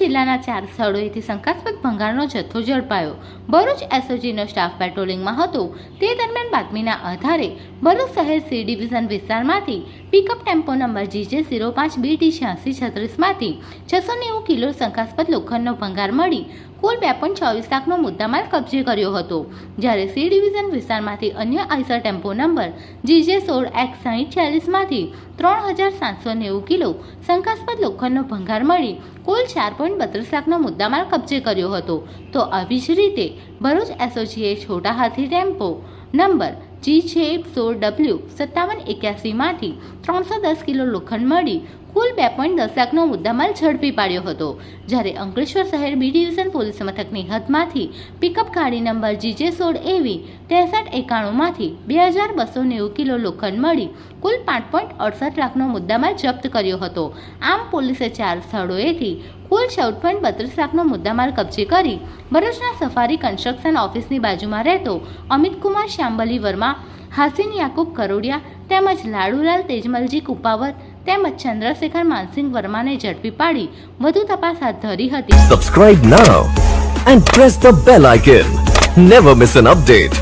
જિલ્લાના 4 સ્થળોએથી શંકાસ્પદ ભંગારનો જથ્થો ઝડપાયો. ભરૂચ એસઓજીનો સ્ટાફ પેટ્રોલિંગમાં હતો તે દરમિયાન બાતમીના આધારે ભરૂચ શહેર સી ડિવિઝન વિસ્તારમાંથી પિકઅપ ટેમ્પો નંબર GJ05BT8636 માંથી 690 કિલો શંકાસ્પદ લોખંડનો ભંગાર મળી કુલ 2.24 લાખનો મુદ્દામાલ કબજે કર્યો હતો. જ્યારે સી ડિવિઝન વિસ્તારમાંથી અન્ય આઈસર ટેમ્પો નંબર GJ16X6040 માંથી 3790 કિલો શંકાસ્પદ લોખંડનો ભંગાર મળી કુલ 4.32 લાખનો મુદ્દામાલ કબજે કર્યો હતો. તો આવી જ રીતે ભરૂચ એસઓજીએ છોટા હાથી ટેમ્પો નંબર GJ16W5781 માંથી 310 કિલો લોખંડ મળી કુલ 2.10 લાખનો મુદ્દામાલ ઝડપી પાડ્યો હતો. જ્યારે અંકલેશ્વર શહેર બી ડિવિઝન પોલીસ મથકની હદમાંથી પિકઅપ ગાડી નંબર GJ16AV6391 માંથી 2290 કિલો લોખંડ મળી કુલ 5.68 લાખનો મુદ્દામાલ જપ્ત કર્યો હતો. આમ પોલીસે 4 સ્થળોએથી કુલ 14.32 લાખનો મુદ્દામાલ કબજે કરી ભરૂચના સફારી કન્સ્ટ્રક્શન ઓફિસની બાજુમાં રહેતો અમિતકુમાર શ્યામબલી વર્મા, હાસીન યાકુબ કરોડિયા તેમજ લાડુલાલ તેજમલજી કુપાવત તેમજ ચંદ્રશેખર માનસિંહ વર્માને ઝડપી પાડી વધુ તપાસ હાથ ધરી હતી. Subscribe now and press the bell icon. Never miss an update.